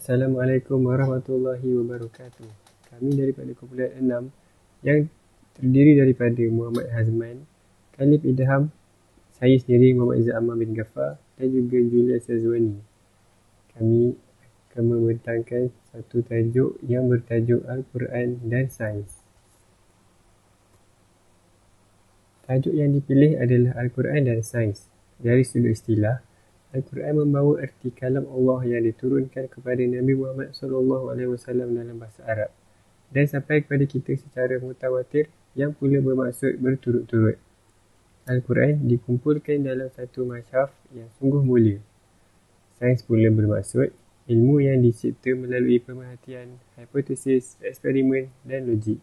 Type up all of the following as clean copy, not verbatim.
Assalamualaikum warahmatullahi wabarakatuh. Kami daripada kumpulan 6 yang terdiri daripada Muhammad Hazman, Khalif Idham, saya sendiri Muhammad Izzat Ammar bin Ghaffar dan juga Julia Sazwani. Kami akan membentangkan satu tajuk yang bertajuk Al-Quran dan Sains. Tajuk yang dipilih adalah Al-Quran dan Sains. Dari sudut istilah, Al-Quran membawa erti kalam Allah yang diturunkan kepada Nabi Muhammad SAW dalam bahasa Arab dan sampai kepada kita secara mutawatir yang pula bermaksud berturut-turut. Al-Quran dikumpulkan dalam satu mushaf yang sungguh mulia. Sains pula bermaksud ilmu yang dicipta melalui pemerhatian, hipotesis, eksperimen dan logik.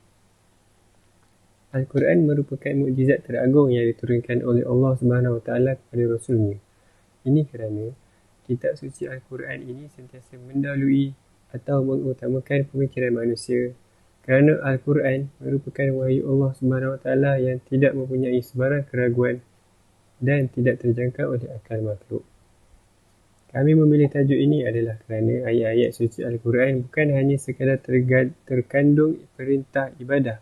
Al-Quran merupakan mukjizat teragung yang diturunkan oleh Allah SWT kepada Rasulnya. Ini kerana kitab suci Al-Quran ini sentiasa mendahului atau mengutamakan pemikiran manusia kerana Al-Quran merupakan wahyu Allah SWT yang tidak mempunyai sebarang keraguan dan tidak terjangkau oleh akal makhluk. Kami memilih tajuk ini adalah kerana ayat-ayat suci Al-Quran bukan hanya sekadar terkandung perintah ibadah,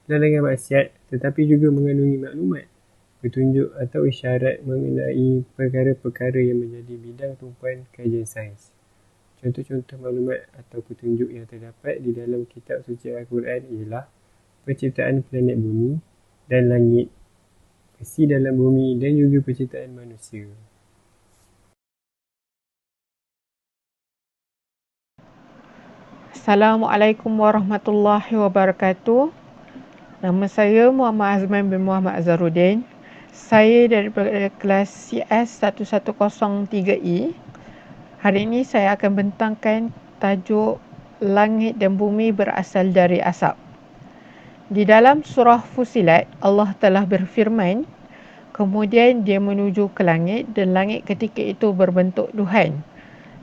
larangan maksiat, tetapi juga mengandungi maklumat, petunjuk atau isyarat mengenai perkara-perkara yang menjadi bidang tumpuan kajian sains. Contoh-contoh maklumat atau petunjuk yang terdapat di dalam kitab suci Al-Quran ialah penciptaan planet bumi dan langit, besi dalam bumi dan juga penciptaan manusia. Assalamualaikum warahmatullahi wabarakatuh. Nama saya Muhammad Hazman bin Muhammad Azharuddin. Saya daripada kelas CS 110-3E. Hari ini saya akan bentangkan tajuk Langit dan Bumi berasal dari asap. Di dalam surah Fussilat, Allah telah berfirman, kemudian dia menuju ke langit dan langit ketika itu berbentuk duhan.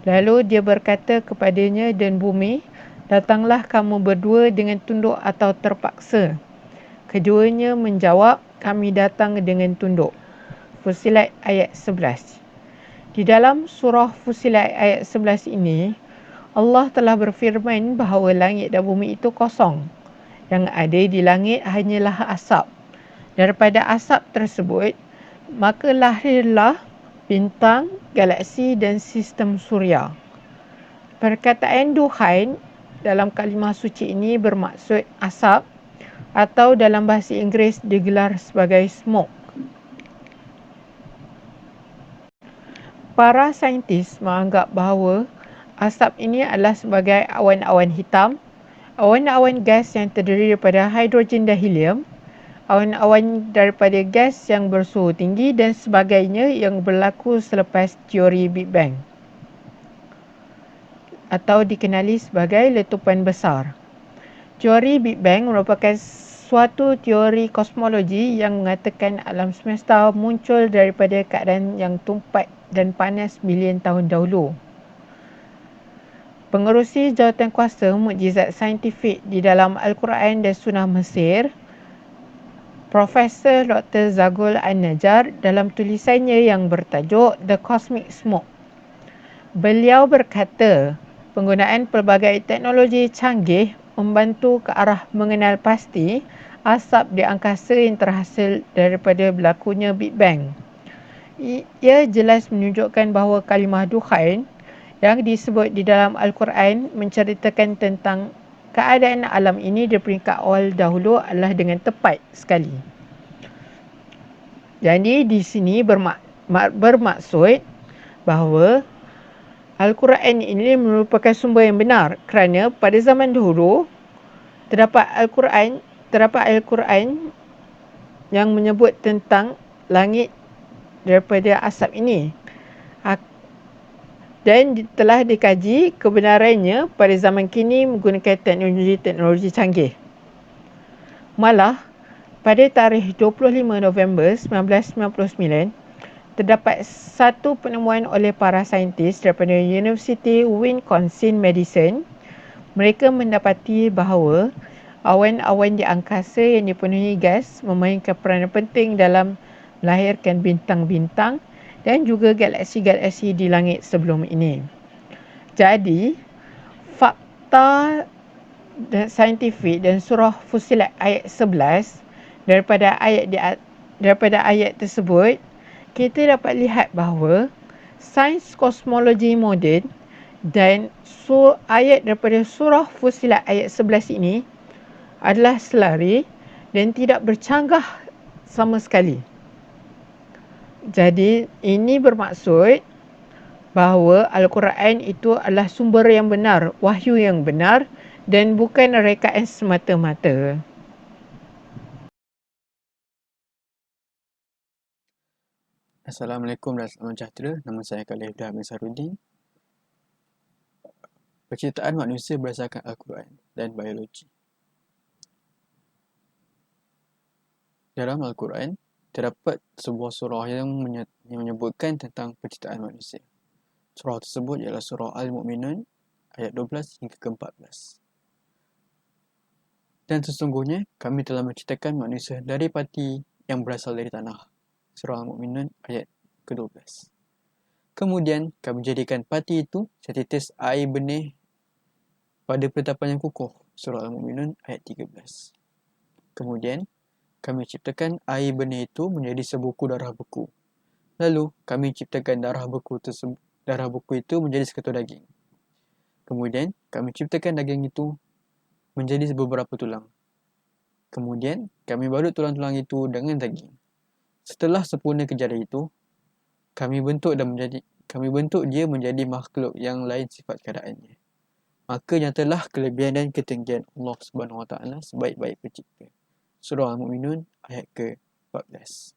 Lalu dia berkata kepadanya dan bumi, datanglah kamu berdua dengan tunduk atau terpaksa. Keduanya menjawab, kami datang dengan tunduk. Fussilat ayat 11. Di dalam surah Fussilat ayat 11 ini, Allah telah berfirman bahawa langit dan bumi itu kosong. Yang ada di langit hanyalah asap. Daripada asap tersebut, maka lahirlah bintang, galaksi dan sistem suria. Perkataan duhan dalam kalimah suci ini bermaksud asap atau dalam bahasa Inggeris digelar sebagai smoke. Para saintis menganggap bahawa asap ini adalah sebagai awan-awan hitam, awan-awan gas yang terdiri daripada hidrogen dan helium, awan-awan daripada gas yang bersuhu tinggi dan sebagainya yang berlaku selepas teori Big Bang atau dikenali sebagai letupan besar. Teori Big Bang merupakan suatu teori kosmologi yang mengatakan alam semesta muncul daripada keadaan yang tumpat dan panas bilion tahun dahulu. Pengerusi jawatankuasa mukjizat saintifik di dalam Al-Quran dan Sunnah Mesir, Profesor Dr. Zagul An-Najjar dalam tulisannya yang bertajuk The Cosmic Smoke. Beliau berkata, penggunaan pelbagai teknologi canggih membantu ke arah mengenal pasti asap di angkasa yang terhasil daripada berlakunya Big Bang. Ia jelas menunjukkan bahawa kalimah duhan yang disebut di dalam Al-Quran menceritakan tentang keadaan alam ini di peringkat awal dahulu adalah dengan tepat sekali. Jadi di sini bermaksud bahawa Al-Quran ini merupakan sumber yang benar kerana pada zaman dahulu terdapat Al-Quran yang menyebut tentang langit daripada asap ini. Dan telah dikaji kebenarannya pada zaman kini menggunakan teknologi canggih. Malah, pada tarikh 25 November 1999, terdapat satu penemuan oleh para saintis daripada University Wisconsin-Madison. Mereka mendapati bahawa awan-awan di angkasa yang dipenuhi gas memainkan peranan penting dalam melahirkan bintang-bintang dan juga galaksi-galaksi di langit sebelum ini. Jadi, data dan saintifik dan surah Fussilat ayat 11, daripada ayat tersebut kita dapat lihat bahawa sains kosmologi moden dan ayat daripada surah Fussilat ayat 11 ini adalah selari dan tidak bercanggah sama sekali. Jadi ini bermaksud bahawa Al-Quran itu adalah sumber yang benar, wahyu yang benar dan bukan rekaan semata-mata. Assalamualaikum dan selamat sejahtera. Nama saya Khalil bin Sarudin. Penciptaan manusia berdasarkan Al-Quran dan biologi. Dalam Al-Quran, terdapat sebuah surah yang menyebutkan tentang penciptaan manusia. Surah tersebut ialah surah Al-Mu'minun ayat 12 hingga ke-14. Dan sesungguhnya kami telah menciptakan manusia dari pati yang berasal dari tanah. Surah Al-Mu'minun ayat ke-12. Kemudian kami jadikan pati itu setetes air benih pada penetapan yang kukuh. Surah Al-Mu'minun ayat 13. Kemudian kami ciptakan air benih itu menjadi sebuku darah beku. Lalu kami ciptakan darah beku itu menjadi seketul daging. Kemudian kami ciptakan daging itu menjadi beberapa tulang. Kemudian kami balut tulang-tulang itu dengan daging. Setelah sempurna kejadian itu, kami bentuk dia menjadi makhluk yang lain sifat keadaannya. Maka nyatalah kelebihan dan ketinggian Allah Subhanahu Wa Taala sebaik-baik pencipta. Surah Al-Mu'minun ayat ke-14.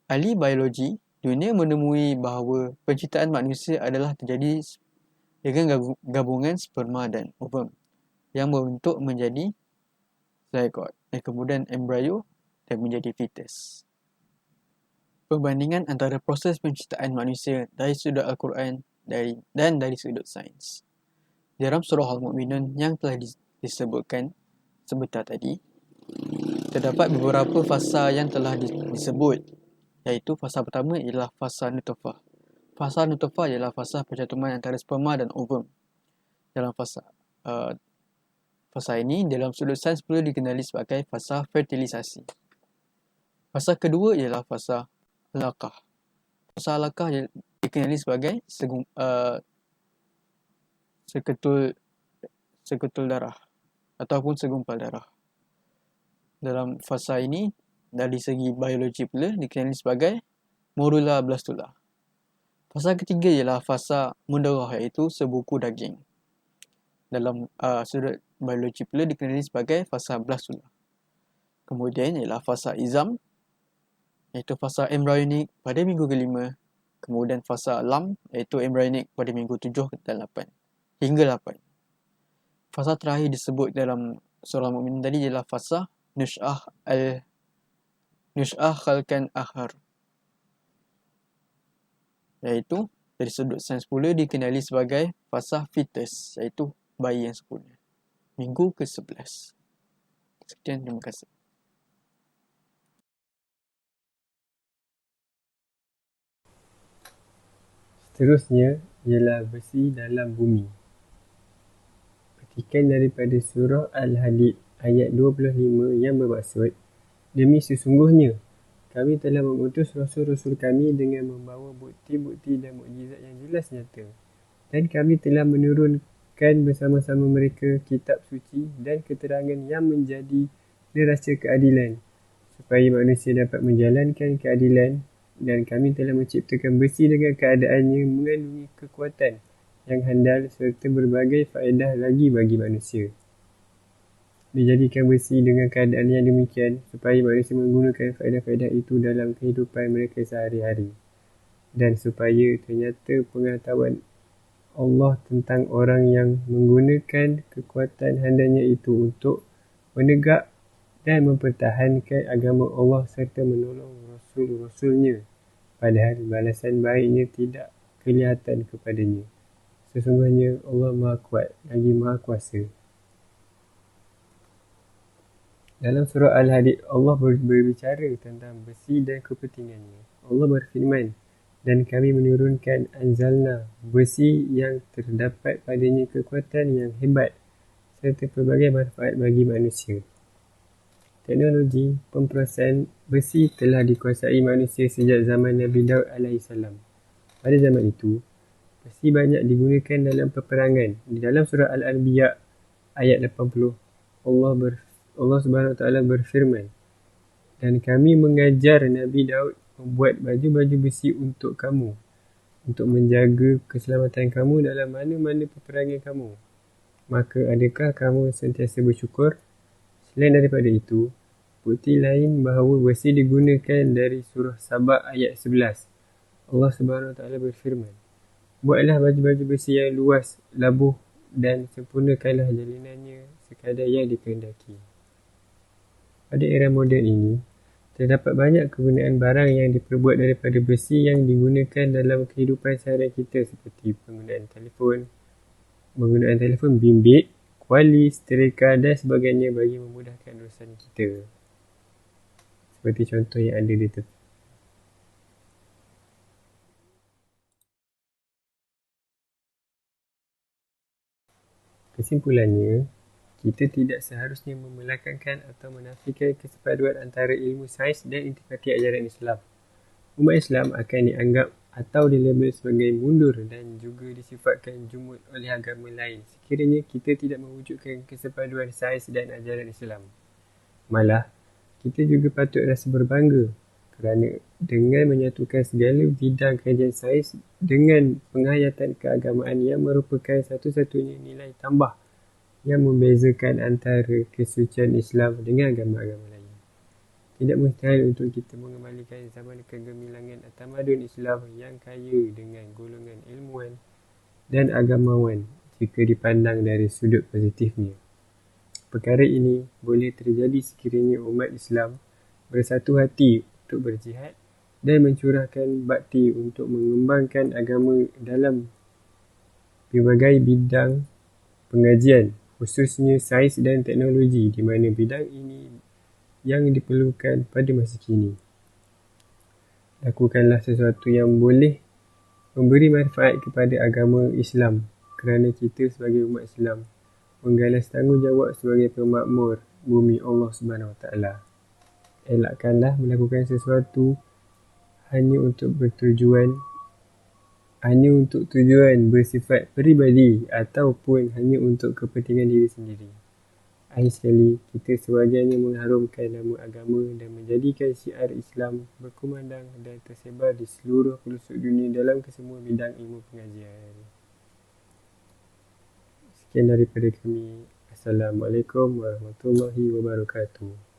Ahli biologi dunia menemui bahawa penciptaan manusia adalah terjadi dengan gabungan sperma dan ovum yang membentuk menjadi zygote dan kemudian embrio dan menjadi fetus. Perbandingan antara proses penciptaan manusia dari sudut Al-Quran dan dari sudut sains. Dalam surah Al-Mu'minun yang telah disebutkan sebentar tadi, terdapat beberapa fasa yang telah disebut, iaitu fasa pertama ialah fasa nutfah. Fasa nutfah ialah fasa percantuman antara sperma dan ovum. Dalam fasa ini dalam sudut sains perlu dikenali sebagai fasa fertilisasi. Fasa kedua ialah fasa alaqah. Fasa alaqah dikenali sebagai seketul darah ataupun segumpal darah. Dalam fasa ini, dari segi biologi pula dikenali sebagai morula blastula. Fasa ketiga ialah fasa mundarah, iaitu sebuku daging. Dalam sudut biologi pula dikenali sebagai fasa blastula. Kemudian ialah fasa izam, iaitu fasa embryonik pada minggu ke-5. Kemudian fasa lam, iaitu embryonik pada minggu 7 dan 8 hingga 8. Fasa terakhir disebut dalam surah Al-Mu'minun tadi ialah fasa Nush'ah khalqan akhar, iaitu dari sudut sains pula dikenali sebagai fasa fetus, iaitu bayi yang sempurna, minggu ke-11. Sekian, terima kasih. Seterusnya ialah besi dalam bumi. Petikan daripada surah Al-Hadid ayat 25 yang bermaksud, demi sesungguhnya kami telah mengutus rasul-rasul kami dengan membawa bukti-bukti dan mukjizat yang jelas nyata, dan kami telah menurunkan bersama-sama mereka kitab suci dan keterangan yang menjadi neraca keadilan, supaya manusia dapat menjalankan keadilan. Dan kami telah menciptakan besi dengan keadaannya mengandungi kekuatan yang handal serta berbagai faedah lagi bagi manusia. Dijadikan besi dengan keadaan yang demikian supaya manusia menggunakan faedah-faedah itu dalam kehidupan mereka sehari-hari, dan supaya ternyata pengetahuan Allah tentang orang yang menggunakan kekuatan handalnya itu untuk menegak dan mempertahankan agama Allah serta menolong rasul-rasulnya, padahal balasan baiknya tidak kelihatan kepadanya. Sesungguhnya Allah Maha Kuat lagi Maha Kuasa. Dalam surah Al-Hadid, Allah berbicara tentang besi dan kepentingannya. Allah berfirman, Dan kami menurunkan anzalna, besi yang terdapat padanya kekuatan yang hebat serta pelbagai manfaat bagi manusia. Teknologi pemprosesan besi telah dikuasai manusia sejak zaman Nabi Daud AS. Pada zaman itu, besi banyak digunakan dalam peperangan. Di dalam surah Al-Anbiya ayat 80, Allah Subhanahu Wa Taala berfirman, dan kami mengajar Nabi Daud membuat baju-baju besi untuk kamu, untuk menjaga keselamatan kamu dalam mana-mana peperangan kamu. Maka adakah kamu sentiasa bersyukur? Selain daripada itu, bukti lain bahawa besi digunakan dari surah Sabah ayat 11. Allah Subhanahu Wa Taala berfirman, buatlah baju-baju besi yang luas, labuh dan sempurnakanlah jalinannya sekadar yang dikehendaki. Pada era moden ini, terdapat banyak kegunaan barang yang diperbuat daripada besi yang digunakan dalam kehidupan seharian kita seperti penggunaan telefon bimbit, kuali, setrika dan sebagainya bagi memudahkan urusan kita. Seperti contoh yang ada di tepi. Kesimpulannya, kita tidak seharusnya memelakangkan atau menafikan kesepaduan antara ilmu sains dan intisari ajaran Islam. Umat Islam akan dianggap atau dilabel sebagai mundur dan juga disifatkan jumud oleh agama lain sekiranya kita tidak mewujudkan kesepaduan sains dan ajaran Islam. Malah, kita juga patut rasa berbangga kerana dengan menyatukan segala bidang kajian sains dengan penghayatan keagamaan yang merupakan satu-satunya nilai tambah yang membezakan antara kesucian Islam dengan agama-agama lain. Tidak mustahil untuk kita mengembalikan zaman kegemilangan tamadun Islam yang kaya dengan golongan ilmuwan dan agamawan jika dipandang dari sudut positifnya. Perkara ini boleh terjadi sekiranya umat Islam bersatu hati untuk berjihad dan mencurahkan bakti untuk mengembangkan agama dalam pelbagai bidang pengajian, khususnya sains dan teknologi, di mana bidang ini yang diperlukan pada masa kini. Lakukanlah sesuatu yang boleh memberi manfaat kepada agama Islam kerana kita sebagai umat Islam menggalas tanggungjawab sebagai pemakmur bumi Allah Subhanahu Wa Taala. Elakkanlah melakukan sesuatu hanya untuk tujuan bersifat peribadi ataupun hanya untuk kepentingan diri sendiri. Akhir sekali, kita sewajarnya mengharumkan nama agama dan menjadikan syiar Islam berkumandang dan tersebar di seluruh pelosok dunia dalam kesemua bidang ilmu pengajian. Sekian daripada kami. Assalamualaikum warahmatullahi wabarakatuh.